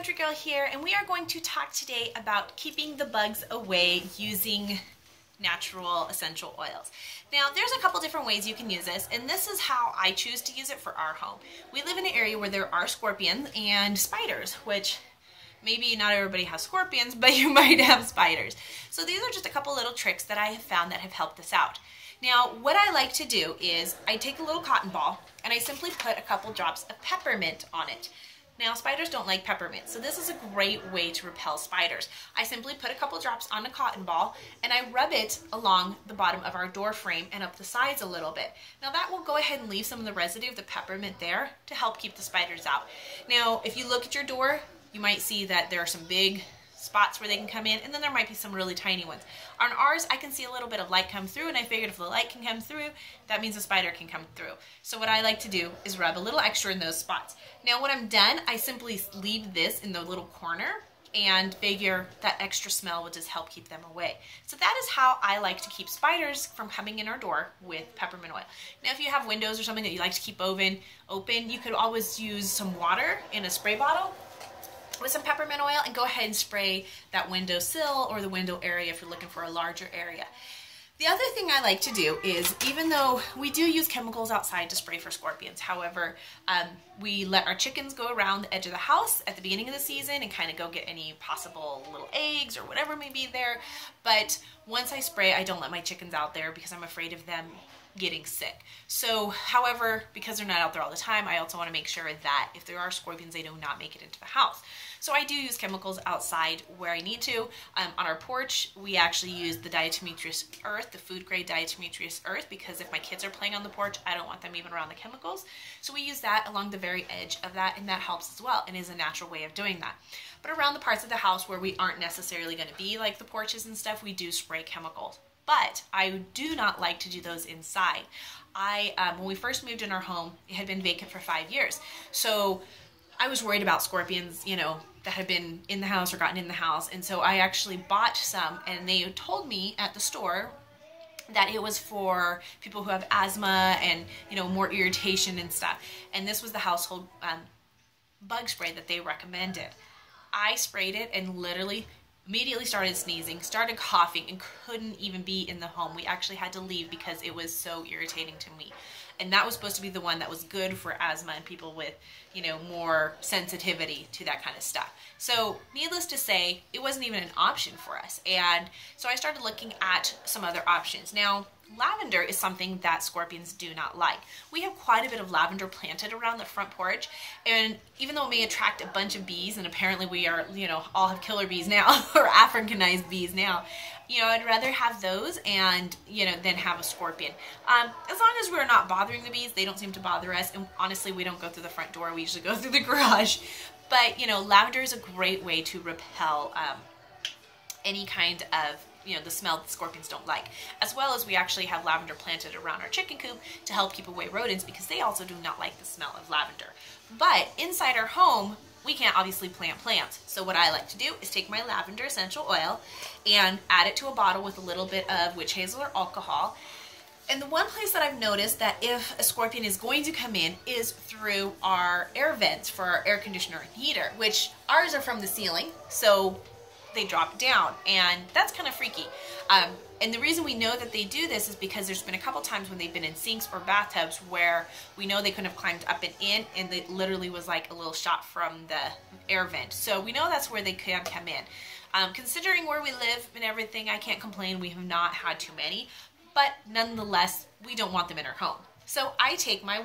Country Girl here, and we are going to talk today about keeping the bugs away using natural essential oils. Now, there's a couple different ways you can use this, and this is how I choose to use it for our home. We live in an area where there are scorpions and spiders, which maybe not everybody has scorpions, but you might have spiders. So these are just a couple little tricks that I have found that have helped us out. Now, what I like to do is I take a little cotton ball and I simply put a couple drops of peppermint on it. Now, spiders don't like peppermint, so this is a great way to repel spiders. I simply put a couple drops on a cotton ball and I rub it along the bottom of our door frame and up the sides a little bit. Now, that will go ahead and leave some of the residue of the peppermint there to help keep the spiders out. Now, if you look at your door, you might see that there are some big spots where they can come in, and then there might be some really tiny ones. On ours, I can see a little bit of light come through, and I figured if the light can come through, that means a spider can come through. So what I like to do is rub a little extra in those spots. Now when I'm done, I simply leave this in the little corner and figure that extra smell will just help keep them away. So that is how I like to keep spiders from coming in our door with peppermint oil. Now if you have windows or something that you like to keep open, you could always use some water in a spray bottle with some peppermint oil and go ahead and spray that window sill or the window area if you're looking for a larger area. The other thing I like to do is, even though we do use chemicals outside to spray for scorpions, however, we let our chickens go around the edge of the house at the beginning of the season and kind of go get any possible little eggs or whatever may be there. But once I spray, I don't let my chickens out there because I'm afraid of them getting sick. So, however, because they're not out there all the time, I also want to make sure that if there are scorpions, they do not make it into the house. So I do use chemicals outside where I need to. On our porch, we actually use the diatomaceous earth, the food grade diatomaceous earth, because if my kids are playing on the porch, I don't want them even around the chemicals. So we use that along the very edge of that, and that helps as well, and is a natural way of doing that. But around the parts of the house where we aren't necessarily going to be like the porches and stuff, we do spray chemicals. But I do not like to do those inside. When we first moved in our home, it had been vacant for 5 years. So I was worried about scorpions, that had been in the house or gotten in the house. And so I actually bought some, and they told me at the store that it was for people who have asthma and, more irritation and stuff. And this was the household bug spray that they recommended. I sprayed it and literally immediately started sneezing, started coughing, and couldn't even be in the home. We actually had to leave because it was so irritating to me. And that was supposed to be the one that was good for asthma and people with, more sensitivity to that kind of stuff. So needless to say, it wasn't even an option for us. And so I started looking at some other options. Now, lavender is something that scorpions do not like. We have quite a bit of lavender planted around the front porch, and even though it may attract a bunch of bees, and apparently we are, all have killer bees now, or Africanized bees now, I'd rather have those and, than have a scorpion. As long as we're not bothering the bees, they don't seem to bother us, and honestly, we don't go through the front door, we usually go through the garage. But, lavender is a great way to repel any kind of the smell that scorpions don't like. As well as we actually have lavender planted around our chicken coop to help keep away rodents because they also do not like the smell of lavender. But inside our home, we can't obviously plant plants. So what I like to do is take my lavender essential oil and add it to a bottle with a little bit of witch hazel or alcohol. And the one place that I've noticed that if a scorpion is going to come in is through our air vents for our air conditioner and heater, which ours are from the ceiling, so they drop down, and that's kind of freaky. And the reason we know that they do this is because there's been a couple times when they've been in sinks or bathtubs where we know they couldn't have climbed up and in, and it literally was like a little shot from the air vent. So we know that's where they can come in. Considering where we live and everything, I can't complain. We have not had too many, but nonetheless, we don't want them in our home. So I take my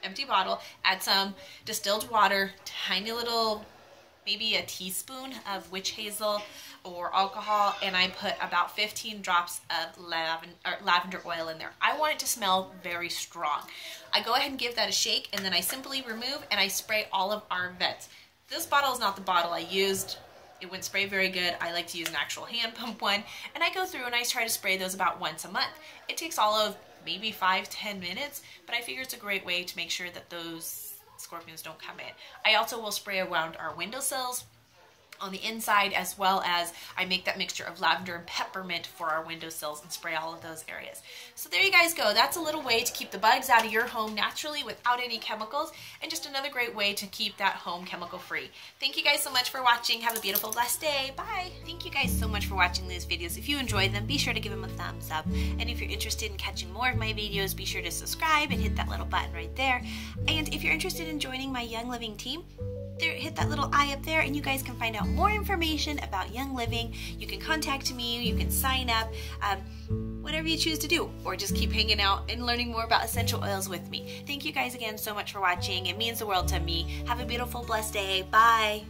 empty bottle, add some distilled water, tiny little, maybe a teaspoon of witch hazel or alcohol, and I put about 15 drops of lavender oil in there. I want it to smell very strong. I go ahead and give that a shake, and then I simply remove and I spray all of our vents. This bottle is not the bottle I used. It wouldn't spray very good. I like to use an actual hand pump one, and I go through and I try to spray those about once a month. It takes all of maybe 5-10 minutes, but I figure it's a great way to make sure that those scorpions don't come in. I also will spray around our windowsills on the inside, as well as I make that mixture of lavender and peppermint for our windowsills and spray all of those areas. So there you guys go. That's a little way to keep the bugs out of your home naturally without any chemicals, and just another great way to keep that home chemical free. Thank you guys so much for watching. Have a beautiful, blessed day. Bye. Thank you guys so much for watching these videos. If you enjoyed them, be sure to give them a thumbs up. And if you're interested in catching more of my videos, be sure to subscribe and hit that little button right there. And if you're interested in joining my Young Living team, hit that little eye up there and you guys can find out more information about Young Living. You can contact me, you can sign up, whatever you choose to do, or just keep hanging out and learning more about essential oils with me. Thank you guys again so much for watching. It means the world to me. Have a beautiful, blessed day. Bye.